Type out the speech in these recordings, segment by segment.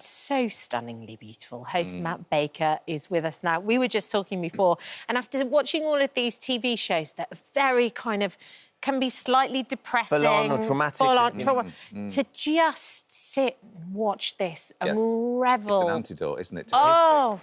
So stunningly beautiful. Host Matt Baker is with us now. We were just talking before, and after watching all of these TV shows that are very kind of can be slightly depressing, full-on or traumatic, to just sit and watch this and revel. It's an antidote, isn't it?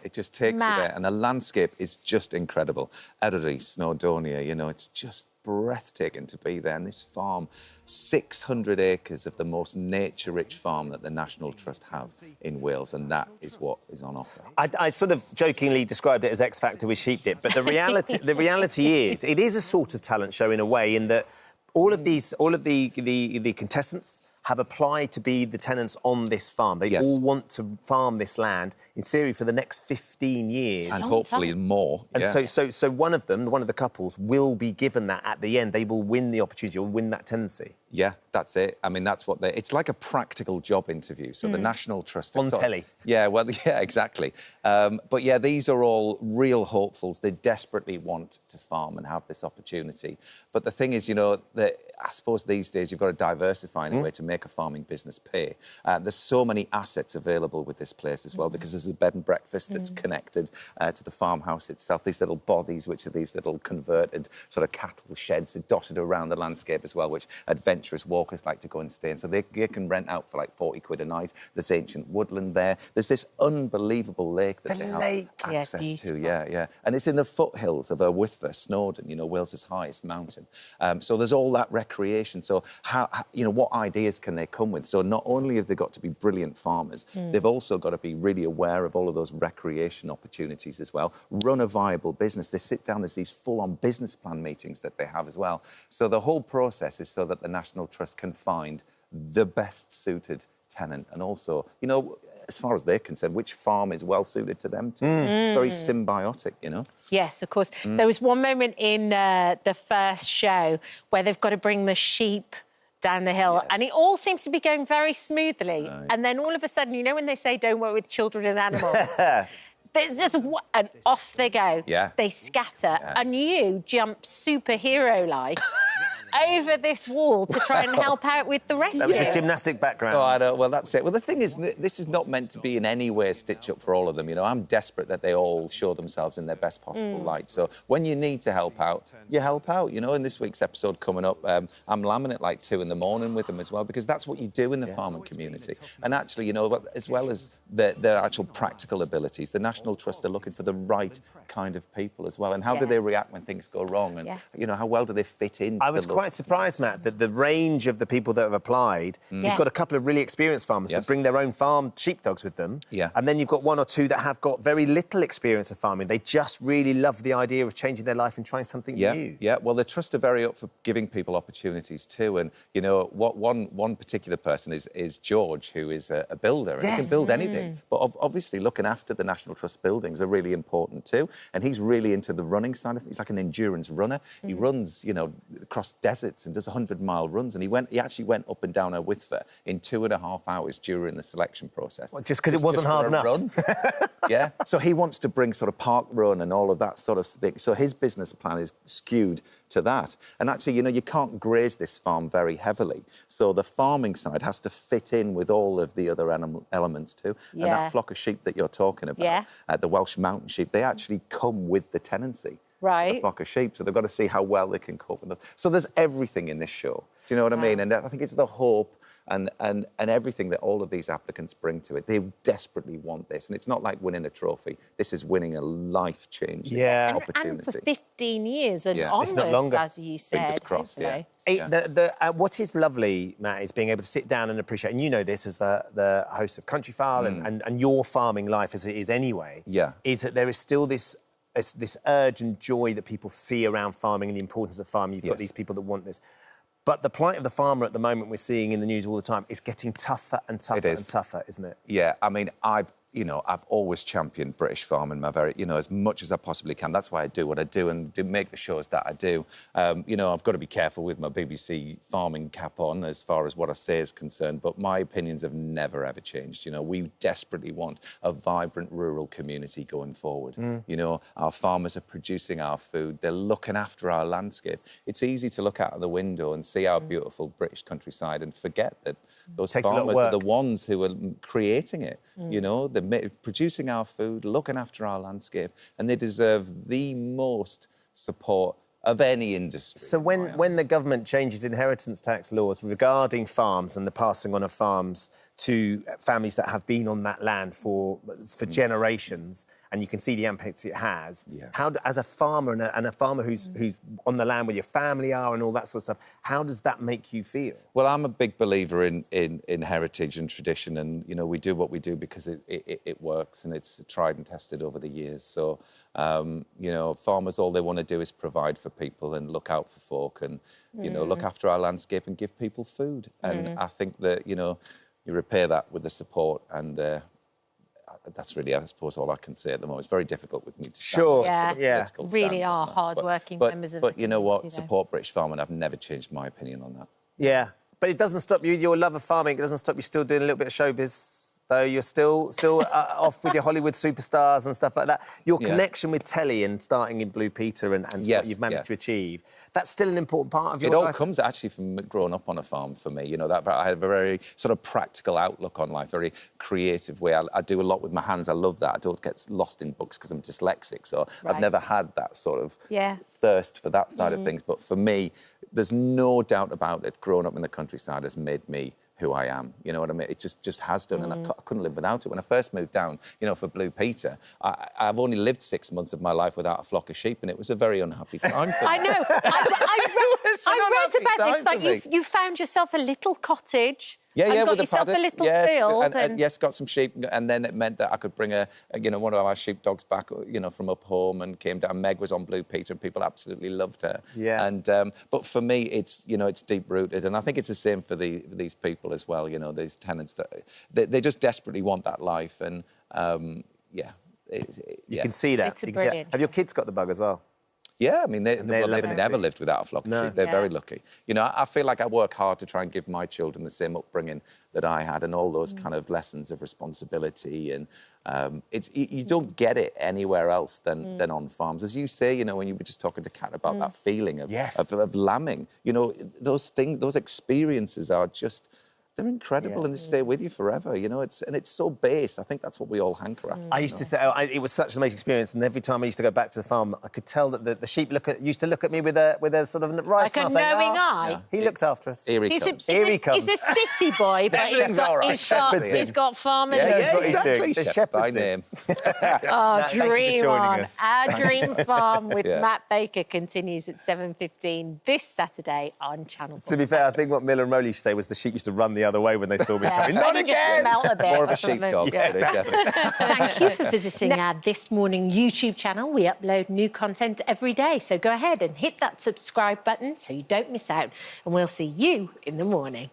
It just takes you there, and the landscape is just incredible. Eryri, Snowdonia, you know, it's just breathtaking to be there. And this farm, 600 acres of the most nature-rich farm that the National Trust have in Wales, and that is what is on offer. I sort of jokingly described it as X Factor with sheep dip, but the reality is, it is a sort of talent show in a way, in that all of the contestants have applied to be the tenants on this farm. They all want to farm this land, in theory, for the next 15 years. And hopefully more. And so one of them, one of the couples, will be given that at the end. They will win the opportunity, or win that tenancy. Yeah, that's it. I mean, that's what it's like, a practical job interview. So the National Trust... On telly. Yeah, well, yeah, exactly. But, yeah, these are all real hopefuls. They desperately want to farm and have this opportunity. But the thing is, you know, that I suppose these days you've got to diversify in a way to make a farming business pay. There's so many assets available with this place as well, because there's a bed and breakfast that's connected to the farmhouse itself. These little bothies, which are these little converted sort of cattle sheds dotted around the landscape as well, which adventurous walkers like to go and stay in. So they can rent out for like 40 quid a night. There's ancient woodland there. There's this unbelievable lake that they have access to. Yeah. And it's in the foothills of Eryri, Snowdon, you know, Wales's highest mountain. So there's all that recreation. So how, you know, what ideas can they come with? So not only have they got to be brilliant farmers, they've also got to be really aware of all of those recreation opportunities as well. Run a viable business. They sit down, there's these full-on business plan meetings that they have as well. So the whole process is so that the National Trust can find the best suited tenant, and also, you know, as far as they're concerned, which farm is well suited to them too. It's very symbiotic, you know. Yes, of course. There was one moment in the first show where they've got to bring the sheep down the hill, and it all seems to be going very smoothly. And then all of a sudden, you know, when they say don't work with children and animals, there's just and off they go. They scatter, and you jump superhero-like over this wall to try and help out with the rescue. That was your gymnastic background. Oh, I know. Well, that's it. Well, the thing is, this is not meant to be in any way a stitch-up for all of them. You know, I'm desperate that they all show themselves in their best possible light. So when you need to help out, you help out. You know, in this week's episode coming up, I'm lambing at like 2 in the morning with them as well, because that's what you do in the farming community. And actually, you know, as well as their actual practical abilities, the National Trust are looking for the right kind of people as well. And how do they react when things go wrong? And, you know, how well do they fit in? I was quite surprised, Matt, that the range of the people that have applied, you've got a couple of really experienced farmers that bring their own farm sheepdogs with them, and then you've got 1 or 2 that have got very little experience of farming. They just really love the idea of changing their life and trying something new. Yeah, well, the Trust are very up for giving people opportunities too. And, you know, what one particular person is George, who is a builder, and he can build anything. But obviously looking after the National Trust buildings are really important too. And he's really into the running side of things. He's like an endurance runner. He runs, you know, across deserts and does 100-mile runs. And he actually went up and down Eryri in 2.5 hours during the selection process. Well, just because it wasn't hard enough. Run. So he wants to bring sort of park run and all of that sort of thing. So his business plan is skewed to that. And actually, you know, you can't graze this farm very heavily. So the farming side has to fit in with all of the other elements too. And that flock of sheep that you're talking about, the Welsh mountain sheep, they actually come with the tenancy. The flock of sheep, so they've got to see how well they can cope with it. So there's everything in this show. Do you know what I mean? And I think it's the hope and everything that all of these applicants bring to it. They desperately want this, and it's not like winning a trophy. This is winning a life-changing opportunity. And for 15 years and onwards, as you said. Fingers crossed, What is lovely, Matt, is being able to sit down and appreciate, and you know this as the host of Country File and your farming life as it is anyway, is that there is still this urge and joy that people see around farming and the importance of farming. You've got these people that want this. But the plight of the farmer at the moment, we're seeing in the news all the time, is getting tougher and tougher and tougher, isn't it? Yeah, I mean, you know, I've always championed British farming, you know, as much as I possibly can. That's why I do what I do and make the shows that I do. You know, I've got to be careful with my BBC farming cap on as far as what I say is concerned, but my opinions have never, ever changed. You know, we desperately want a vibrant rural community going forward. You know, our farmers are producing our food. They're looking after our landscape. It's easy to look out of the window and see our beautiful British countryside and forget that those farmers are the ones who are creating it. You know, they're producing our food, looking after our landscape, and they deserve the most support of any industry. So when the government changes inheritance tax laws regarding farms and the passing on of farms to families that have been on that land for generations, and you can see the impact it has, how, as a farmer and a farmer who's on the land where your family are and all that sort of stuff, how does that make you feel? Well, I'm a big believer in heritage and tradition, and, you know, we do what we do because it works and it's tried and tested over the years. So, you know, farmers, all they want to do is provide for people and look out for folk and, you know, look after our landscape and give people food. And I think that, you know, you repair that with the support, and that's really, I suppose, all I can say at the moment. It's very difficult with me to stand really are hard-working members of the But you know what? Support British farming. I've never changed my opinion on that. Yeah, but it doesn't stop you, your love of farming, it doesn't stop you still doing a little bit of showbiz, though. You're still off with your Hollywood superstars and stuff like that. Your connection with telly and starting in Blue Peter and what you've managed to achieve, that's still an important part of your life. It all comes actually from growing up on a farm for me. You know, that I have a very sort of practical outlook on life, very creative way. I do a lot with my hands. I love that. I don't get lost in books because I'm dyslexic, so I've never had that sort of thirst for that side of things. But for me, there's no doubt about it. Growing up in the countryside has made me who I am, you know what I mean? It just has done, and I couldn't live without it. When I first moved down, you know, for Blue Peter, I've only lived 6 months of my life without a flock of sheep, and it was a very unhappy time for me. I know. I read about this, like you found yourself a little cottage. And got yourself a little field. And yes, got some sheep, and then it meant that I could bring one of our sheepdogs back, you know, from up home, and came down. Meg was on Blue Peter, and people absolutely loved her. Yeah. And but for me, it's, you know, it's deep rooted, and I think it's the same for these people as well. You know, these tenants that they just desperately want that life, and you can see that. It's brilliant. Have your kids got the bug as well? Yeah, I mean, they've never lived without a flock of sheep. They're very lucky. You know, I feel like I work hard to try and give my children the same upbringing that I had, and all those kind of lessons of responsibility. And you don't get it anywhere else than on farms. As you say, you know, when you were just talking to Kat about that feeling of lambing, you know, those experiences are just... They're incredible, and they stay with you forever, you know. It's so base. I think that's what we all hanker after. I used to say it was such an amazing experience, and every time I used to go back to the farm, I could tell that the sheep used to look at me with a sort of rice like a knowing eye. He looked after us. Here he comes. He's a city boy, but he's got farming. Yeah, exactly. The shepherd by name. Dream on. Our Dream Farm with Matt Baker continues at 7:15 this Saturday on Channel 4. To be fair, I think what Miller and Rowley used to say was the sheep used to run the other way when they saw me coming. Not again! Smelt a bit. More of a sheepdog. Thank you for visiting our This Morning YouTube channel. We upload new content every day, so go ahead and hit that subscribe button so you don't miss out, and we'll see you in the morning.